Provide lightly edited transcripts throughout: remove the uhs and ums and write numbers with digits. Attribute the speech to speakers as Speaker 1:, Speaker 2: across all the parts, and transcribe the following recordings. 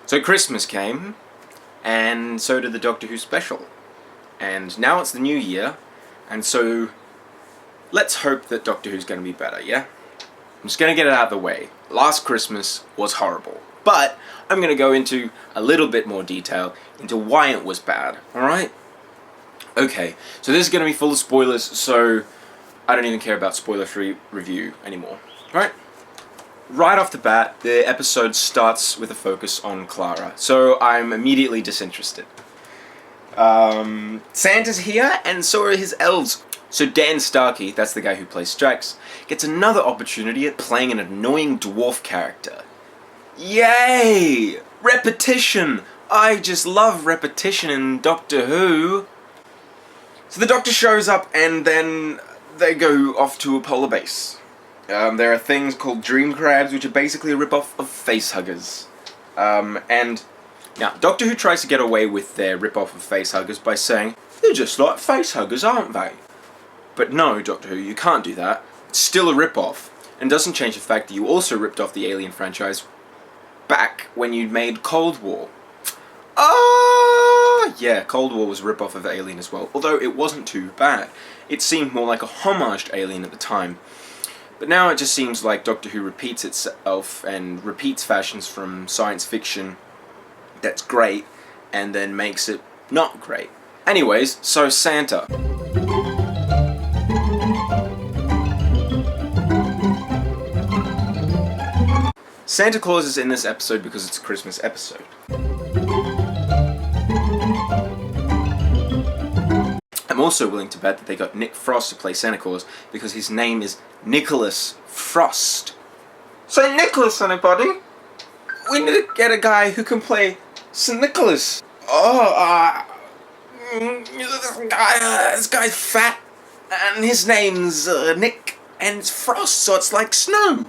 Speaker 1: So Christmas came, and so did the Doctor Who special. And now it's the new year, and so let's hope that Doctor Who's going to be better, yeah? I'm just going to get it out of the way. Last Christmas was horrible. But I'm going to go into a little bit more detail into why it was bad, alright? Okay, so this is going to be full of spoilers, so I don't even care about spoiler-free review anymore, right? Right off the bat, the episode starts with a focus on Clara, so I'm immediately disinterested. Santa's here, and so are his elves. So Dan Starkey, that's the guy who plays Strax, gets another opportunity at playing an annoying dwarf character. Yay! Repetition! I just love repetition in Doctor Who. So the Doctor shows up, and then they go off to a polar base. There are things called dream crabs, which are basically a rip-off of facehuggers. And now, Doctor Who tries to get away with their rip-off of facehuggers by saying, they're just like facehuggers, aren't they? But no, Doctor Who, you can't do that. It's still a rip-off, and doesn't change the fact that you also ripped off the Alien franchise back when you made Cold War. Yeah, Cold War was a rip-off of Alien as well, although it wasn't too bad. It seemed more like a homage to Alien at the time. But now it just seems like Doctor Who repeats itself and repeats fashions from science fiction that's great and then makes it not great. Anyways, so Santa. Santa Claus is in this episode because it's a Christmas episode. I'm also willing to bet that they got Nick Frost to play Santa Claus because his name is Nicholas Frost. St. Nicholas, anybody? We need to get a guy who can play St. Nicholas. This guy's fat, and his name's Nick, and it's Frost, so it's like snow.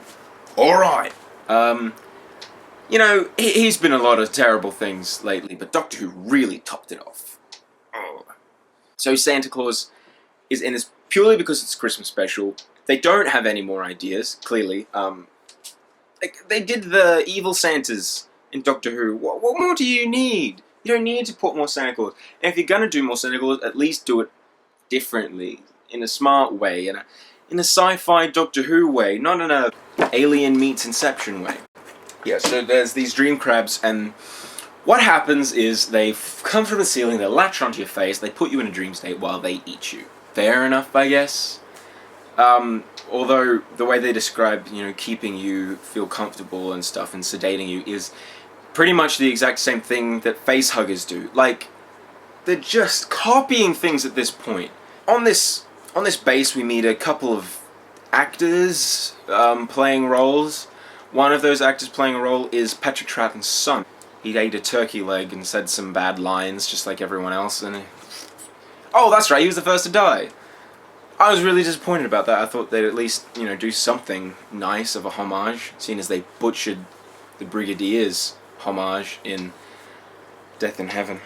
Speaker 1: Alright. You know, he's been a lot of terrible things lately, but Doctor Who really topped it off. Oh. So Santa Claus is in this purely because it's a Christmas special. They don't have any more ideas, clearly. They did the evil Santas in Doctor Who. What more do you need? You don't need to put more Santa Claus. And if you're gonna do more Santa Claus, at least do it differently, in a smart way, in a sci-fi Doctor Who way, not in a Alien meets Inception way. Yeah, so there's these dream crabs, and what happens is they come from the ceiling, they latch onto your face, they put you in a dream state while they eat you. Fair enough, I guess. Although the way they describe, you know, keeping you feel comfortable and stuff and sedating you is pretty much the exact same thing that facehuggers do. Like, they're just copying things at this point. On this base, we meet a couple of actors playing roles. One of those actors playing a role is Patrick Troughton's son. He ate a turkey leg and said some bad lines, just like everyone else, and oh, that's right, he was the first to die. I was really disappointed about that. I thought they'd at least, you know, do something nice of a homage, seeing as they butchered the Brigadier's homage in Death in Heaven.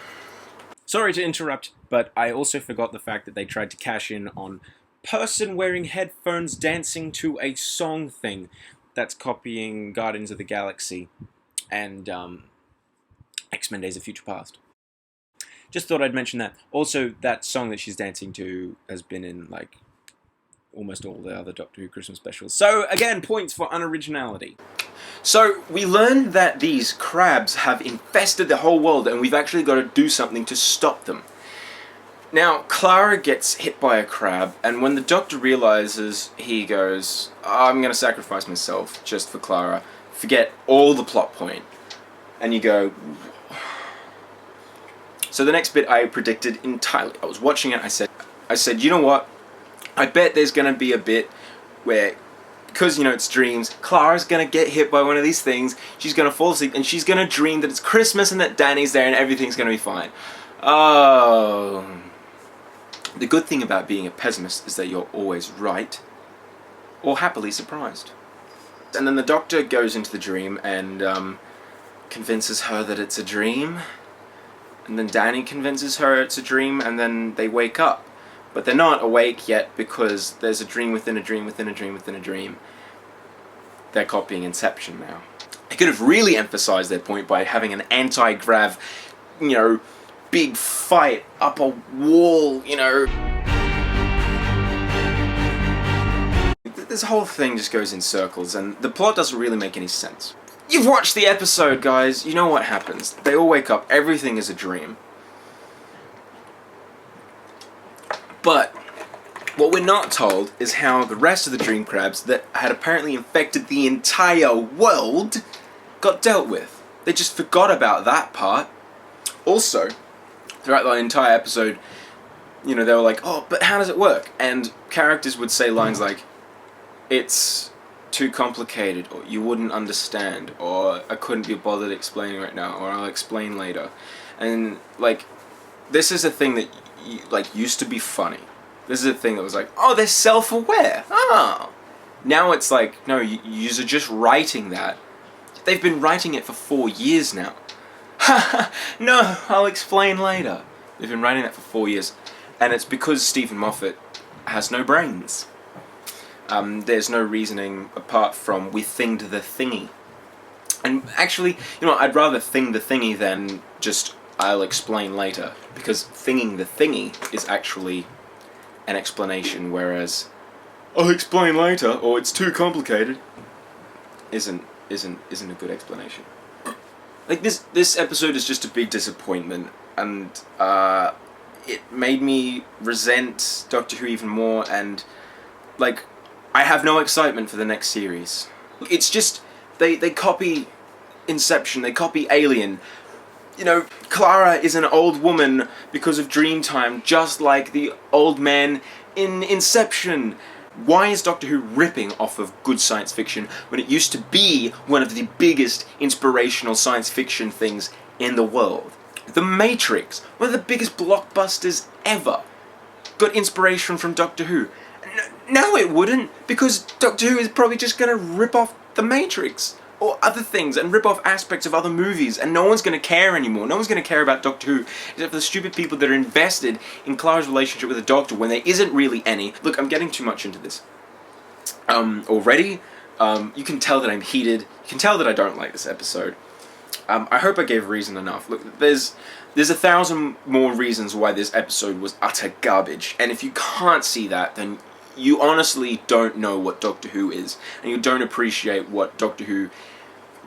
Speaker 1: Sorry to interrupt, but I also forgot the fact that they tried to cash in on person wearing headphones dancing to a song thing that's copying Guardians of the Galaxy and X-Men Days of Future Past. Just thought I'd mention that. Also, that song that she's dancing to has been in, like, almost all the other Doctor Who Christmas specials. So, again, points for unoriginality. So, we learned that these crabs have infested the whole world, and we've actually got to do something to stop them. Now, Clara gets hit by a crab, and when the Doctor realizes, he goes, I'm going to sacrifice myself just for Clara. Forget all the plot point. And you go... So the next bit I predicted entirely. I was watching it, I said, you know what? I bet there's going to be a bit where, because, you know, it's dreams, Clara's going to get hit by one of these things, she's going to fall asleep, and she's going to dream that it's Christmas and that Danny's there and everything's going to be fine. Oh... The good thing about being a pessimist is that you're always right, or happily surprised. And then the Doctor goes into the dream and convinces her that it's a dream, and then Danny convinces her it's a dream, and then they wake up. But they're not awake yet because there's a dream within a dream within a dream within a dream. They're copying Inception now. could have really emphasized their point by having an anti-grav, big fight up a wall, This whole thing just goes in circles, and the plot doesn't really make any sense. You've watched the episode, guys. You know what happens. They all wake up. Everything is a dream. But what we're not told is how the rest of the dream crabs that had apparently infected the entire world got dealt with. They just forgot about that part. Also, throughout the entire episode, they were like, oh, but how does it work? And characters would say lines like, it's too complicated, or you wouldn't understand, or I couldn't be bothered explaining right now, or I'll explain later. And, this is a thing that used to be funny. This is a thing that was like, oh, they're self-aware. Oh. Now it's like, no, yous are just writing that. They've been writing it for 4 years now. No, I'll explain later. They've been writing that for 4 years. And it's because Stephen Moffat has no brains. There's no reasoning apart from we thinged the thingy. And actually, I'd rather thing the thingy than just I'll explain later, because thinging the thingy is actually an explanation, whereas I'll explain later, or it's too complicated, isn't a good explanation. This episode is just a big disappointment, and it made me resent Doctor Who even more, and I have no excitement for the next series. It's just they copy Inception, they copy Alien. Clara is an old woman because of Dreamtime, just like the old man in Inception. Why is Doctor Who ripping off of good science fiction when it used to be one of the biggest inspirational science fiction things in the world? The Matrix, one of the biggest blockbusters ever, got inspiration from Doctor Who. No, it wouldn't, because Doctor Who is probably just going to rip off The Matrix or other things and rip off aspects of other movies, and no one's going to care anymore. No one's going to care about Doctor Who except for the stupid people that are invested in Clara's relationship with the Doctor when there isn't really any. Look, I'm getting too much into this already. You can tell that I'm heated. You can tell that I don't like this episode. I hope I gave reason enough. Look, there's 1,000 more reasons why this episode was utter garbage, and if you can't see that, then you honestly don't know what Doctor Who is, and you don't appreciate what Doctor Who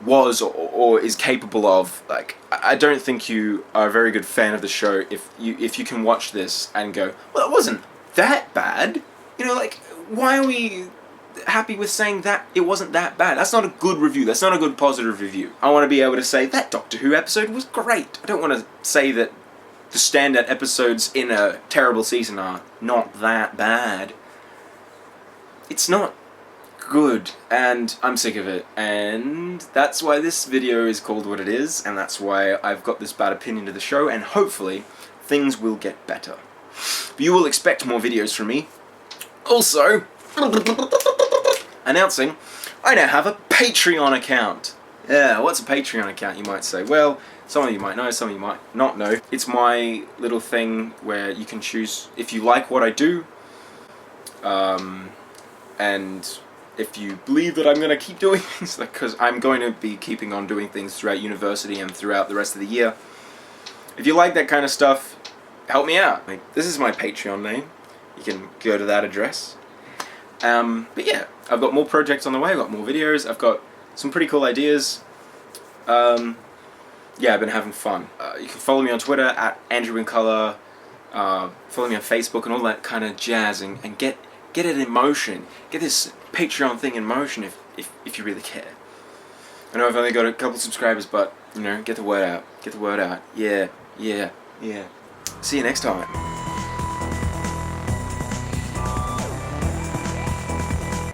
Speaker 1: was or is capable of. I don't think you are a very good fan of the show if you can watch this and go, well, it wasn't that bad. Why are we happy with saying that it wasn't that bad? That's not a good review. That's not a good positive review. I want to be able to say that Doctor Who episode was great. I don't want to say that the standout episodes in a terrible season are not that bad. It's not good, and I'm sick of it, and that's why this video is called what it is, and that's why I've got this bad opinion of the show, and hopefully things will get better. But you will expect more videos from me. Also, announcing, I now have a Patreon account. Yeah, what's a Patreon account, you might say? Well, some of you might know, some of you might not know. It's my little thing where you can choose if you like what I do, and if you believe that I'm going to keep doing things, because I'm going to be keeping on doing things throughout university and throughout the rest of the year. If you like that kind of stuff, help me out. This is my Patreon name. You can go to that address. But yeah, I've got more projects on the way, I've got more videos, I've got some pretty cool ideas. Yeah, I've been having fun. You can follow me on Twitter at AndrewInColor, follow me on Facebook and all that kind of jazz, and get it in motion. Get this Patreon thing in motion if you really care. I know I've only got a couple subscribers, but, get the word out. Get the word out. Yeah. See you next time.